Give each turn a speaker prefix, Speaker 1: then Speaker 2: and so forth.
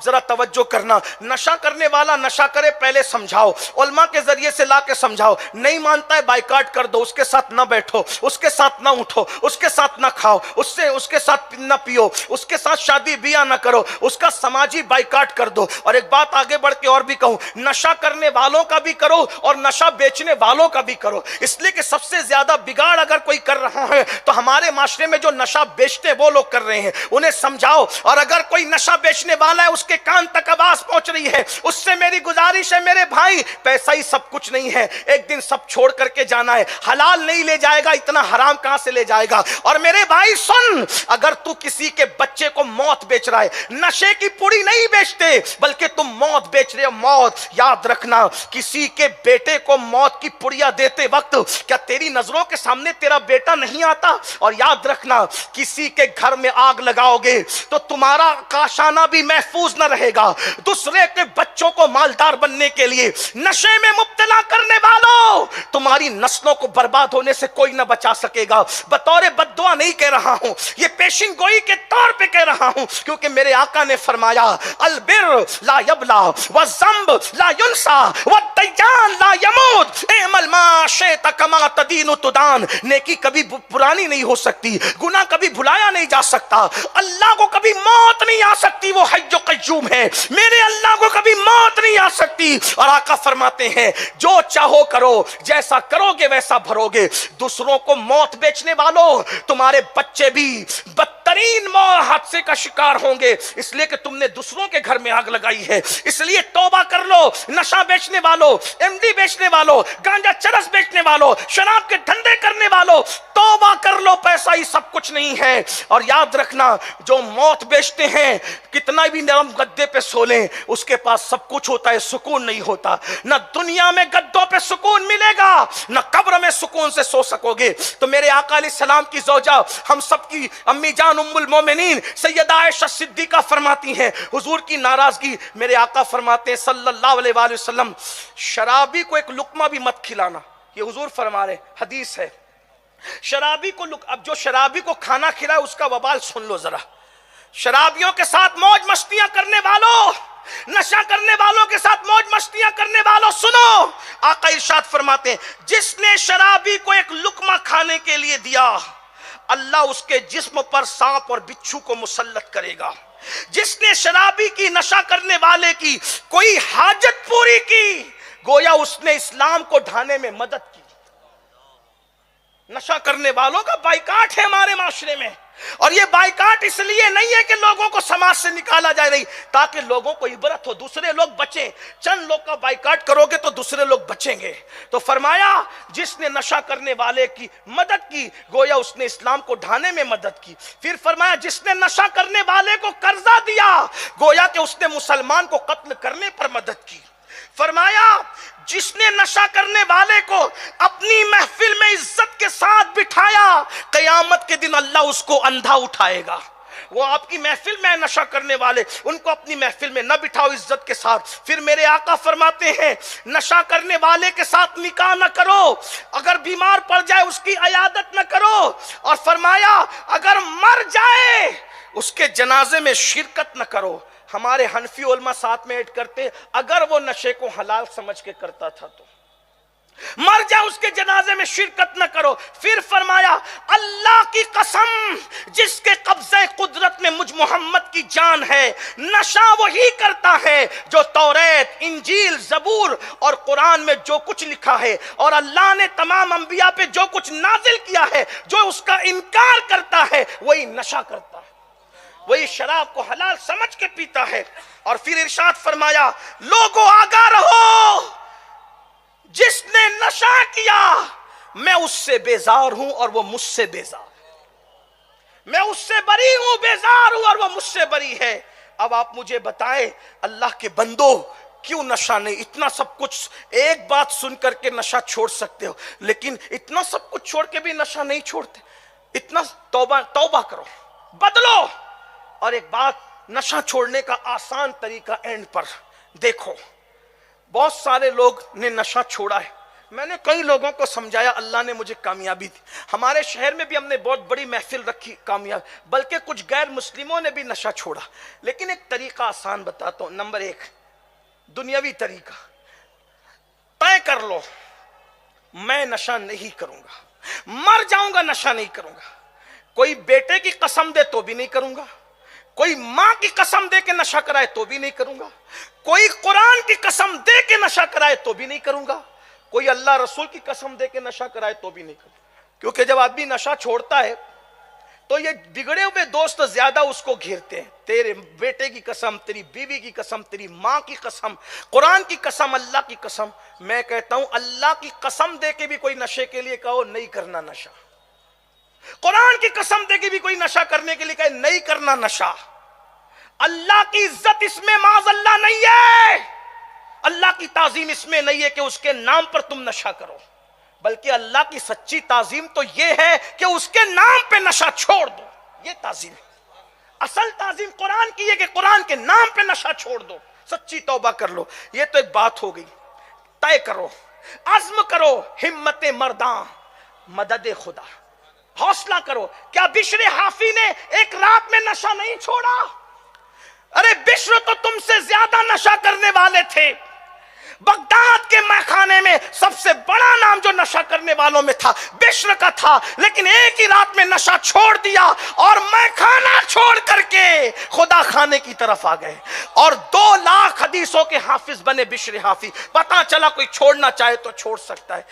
Speaker 1: اب ذرا توجہ کرنا، نشہ کرنے والا نشہ کرے پہلے سمجھاؤ، علماء کے ذریعے سے لا کے سمجھاؤ، نہیں مانتا ہے بائیکاٹ کر دو، اس کے ساتھ نہ بیٹھو، اس کے ساتھ نہ اٹھو، اس کے ساتھ نہ کھاؤ، اس کے ساتھ نہ پیو، اس کے ساتھ شادی بیاہ نہ کرو، اس کا سماجی بائیکاٹ کر دو۔ اور ایک بات آگے بڑھ کے اور بھی کہوں، نشہ کرنے والوں کا بھی کرو اور نشہ بیچنے والوں کا بھی کرو، اس لیے کہ سب سے زیادہ بگاڑ اگر کوئی کر رہا ہے تو ہمارے معاشرے میں جو نشہ بیچتے وہ لوگ کر رہے ہیں، انہیں سمجھاؤ۔ اور اگر کوئی نشہ بیچنے والا ہے، اس کے کان تک آواز پہنچ رہی ہے، اس سے میری گزارش ہے میرے بھائی، پیسہ ہی سب کچھ نہیں ہے، ایک دن سب چھوڑ کر کے جانا ہے، حلال نہیں لے جائے گا اتنا حرام کہاں سے لے جائے گا۔ اور میرے بھائی سن، اگر تو کسی کے بچے کو موت بیچ رہا ہے، نشے کی پوڑی نہیں بیچتے بلکہ تم موت بیچ رہے ہو، موت۔ یاد رکھنا، کسی کے بیٹے کو موت کی پڑیا دیتے وقت کیا تیری نظروں کے سامنے تیرا بیٹا نہیں آتا؟ اور یاد رکھنا، کسی کے گھر میں آگ لگاؤ گے تو تمہارا کاشانہ بھی محفوظ نہ رہے گا۔ دوسرے کے بچوں کو مالدار بننے کے لیے نشے میں مبتلا کرنے والوں، تمہاری نسلوں کو برباد ہونے سے کوئی نہ بچا سکے گا۔ بطور بد دعا نہیں کہہ رہا ہوں، یہ پیشن گوئی کے طور پہ کہہ رہا ہوں، کیونکہ میرے آقا نے فرمایا البر لا یبلا والذنب لا ینسا والدیان لا یموت اعمل ما شئت کما تدین تدان۔ نیکی کبھی پرانی نہیں ہو سکتی، گناہ کبھی بھلایا نہیں جا سکتا، اللہ کو کبھی موت نہیں آ سکتی، وہ حی و قیوم ہے، میرے اللہ کو کبھی موت نہیں آ سکتی۔ اور آقا فرماتے ہیں جو چاہو کرو، جیسا کرو گے ویسا بھرو گے۔ دوسروں کو موت بیچنے والوں، تمہارے بچے بھی بدترین حادثے کا شکار ہوں گے، اس لیے کہ تم نے دوسروں کے گھر میں آگ لگائی ہے۔ اس لیے توبہ کر لو، نشہ بیچنے والوں، ایم ڈی بیچنے والوں، گانجا چرس بیچنے والوں، شراب کے دھندے کرنے والوں، توبہ کر لو، پیسہ ہی سب کچھ نہیں ہے۔ اور یاد رکھنا، جو موت بیچتے ہیں کتنا بھی نرم گدے پہ سو لیں، اس کے پاس سب کچھ ہوتا ہے، سکون نہیں ہوتا۔ نہ دنیا میں گدوں پہ سکون ملے گا، نہ قبر میں سکون سے سو سکو گے۔ تو میرے آقا علیہ السلام کی زوجہ، ہم سب کی امی جان ام المومنین سیدہ عائشہ صدیقہ فرماتی ہیں، حضور کی ناراضگی، میرے آقا فرماتے ہیں صلی اللہ علیہ وآلہ وسلم، شرابی کو ایک لقمہ بھی مت کھلانا۔ یہ حضور فرما رہے، حدیث ہے، شرابی کو اب جو شرابی کو کھانا کھلائے اس کا وبال سن لو ذرا۔ شرابیوں کے ساتھ موج مستیاں کرنے والوں، نشہ کرنے والوں کے ساتھ موج مستیاں کرنے والوں، سنو، آقا ارشاد فرماتے ہیں جس نے شرابی کو ایک لقمہ کھانے کے لیے دیا، اللہ اس کے جسم پر سانپ اور بچھو کو مسلط کرے گا۔ جس نے شرابی کی، نشہ کرنے والے کی کوئی حاجت پوری کی، گویا اس نے اسلام کو ڈھانے میں مدد کی۔ نشہ کرنے والوں کا بائیکاٹ ہے ہمارے معاشرے میں، اور یہ بائیکاٹ اس لیے نہیں ہے کہ لوگوں کو سماج سے نکالا جائے، نہیں، تاکہ لوگوں کو عبرت ہو، دوسرے لوگ بچیں۔ چند لوگ کا بائیکاٹ کرو گے تو دوسرے لوگ بچیں گے۔ تو فرمایا جس نے نشہ کرنے والے کی مدد کی، گویا اس نے اسلام کو ڈھانے میں مدد کی۔ پھر فرمایا جس نے نشہ کرنے والے کو قرضہ دیا، گویا کہ اس نے مسلمان کو قتل کرنے پر مدد کی۔ فرمایا جس نے نشہ کرنے والے کو اپنی محفل میں عزت کے ساتھ بٹھایا، قیامت کے دن اللہ اس کو اندھا اٹھائے گا۔ وہ آپ کی محفل میں نشہ کرنے والے، ان کو اپنی محفل میں نہ بٹھاؤ عزت کے ساتھ۔ پھر میرے آقا فرماتے ہیں نشہ کرنے والے کے ساتھ نکاح نہ کرو، اگر بیمار پڑ جائے اس کی عیادت نہ کرو، اور فرمایا اگر مر جائے اس کے جنازے میں شرکت نہ کرو۔ ہمارے حنفی علماء ساتھ میں ایڈ کرتے اگر وہ نشے کو حلال سمجھ کے کرتا تھا تو مر جائے اس کے جنازے میں شرکت نہ کرو۔ پھر فرمایا اللہ کی قسم جس کے قبضہ قدرت میں مجھ محمد کی جان ہے، نشہ وہی کرتا ہے جو توریت، انجیل، زبور اور قرآن میں جو کچھ لکھا ہے اور اللہ نے تمام انبیاء پہ جو کچھ نازل کیا ہے، جو اس کا انکار کرتا ہے وہی نشہ کرتا ہے، وہی شراب کو حلال سمجھ کے پیتا ہے۔ اور پھر ارشاد فرمایا لوگوں آگاہ رہو، جس نے نشہ کیا میں اس سے بیزار ہوں اور وہ مجھ سے بیزار، میں اس سے بری ہوں، بیزار ہوں اور وہ مجھ سے بری ہے۔ اب آپ مجھے بتائیں اللہ کے بندو، کیوں نشہ نہیں؟ اتنا سب کچھ، ایک بات سن کر کے نشہ چھوڑ سکتے ہو، لیکن اتنا سب کچھ چھوڑ کے بھی نشہ نہیں چھوڑتے۔ اتنا توبہ کرو، بدلو۔ اور ایک بات، نشہ چھوڑنے کا آسان طریقہ اینڈ پر دیکھو، بہت سارے لوگ نے نشہ چھوڑا ہے، میں نے کئی لوگوں کو سمجھایا، اللہ نے مجھے کامیابی دی. ہمارے شہر میں بھی ہم نے بہت بڑی محفل رکھی، کامیاب، بلکہ کچھ غیر مسلموں نے بھی نشہ چھوڑا. لیکن ایک طریقہ آسان بتاتا ہوں. نمبر 1 دنیاوی طریقہ، طے کر لو میں نشہ نہیں کروں گا، مر جاؤں گا نشہ نہیں کروں گا. کوئی بیٹے کی قسم دے تو بھی نہیں کروں گا، کوئی ماں کی قسم دے کے نشہ کرائے تو بھی نہیں کروں گا، کوئی قرآن کی قسم دے کے نشہ کرائے تو بھی نہیں کروں گا، کوئی اللہ رسول کی قسم دے کے نشہ کرائے تو بھی نہیں کروں گا. کیونکہ جب آدمی نشہ چھوڑتا ہے تو یہ بگڑے ہوئے دوست زیادہ اس کو گھیرتے ہیں. تیرے بیٹے کی قسم، تیری بیوی کی قسم، تیری ماں کی قسم، قرآن کی قسم، اللہ کی قسم. میں کہتا ہوں اللہ کی قسم دے کے بھی کوئی نشے کے لیے کہو نہیں کرنا نشہ، قرآن کی قسم دے کے بھی کوئی نشہ کرنے کے لیے کہے نہیں کرنا نشہ. اللہ کی عزت اس میں معاذ اللہ نہیں ہے، اللہ کی تعظیم اس میں نہیں ہے کہ اس کے نام پر تم نشہ کرو، بلکہ اللہ کی سچی تعظیم تو یہ ہے کہ اس کے نام پہ نشہ چھوڑ دو. یہ تعظیم ہے. اصل تعظیم قرآن کی ہے کہ قرآن کے نام پہ نشہ چھوڑ دو، سچی توبہ کر لو. یہ تو ایک بات ہو گئی. طے کرو، عزم کرو، ہمت مرداں، مدد خدا، حوصلہ کرو. کیا بشر حافی نے ایک رات میں نشہ نہیں چھوڑا؟ ارے بشر تو تم سے زیادہ نشہ کرنے والے تھے. بغداد کے میخانے میں سب سے بڑا نام جو نشہ کرنے والوں میں تھا بشر کا تھا، لیکن ایک ہی رات میں نشہ چھوڑ دیا اور میخانہ چھوڑ کر کے خدا خانے کی طرف آ گئے اور 2 لاکھ حدیثوں کے حافظ بنے بشر حافی. پتہ چلا کوئی چھوڑنا چاہے تو چھوڑ سکتا ہے.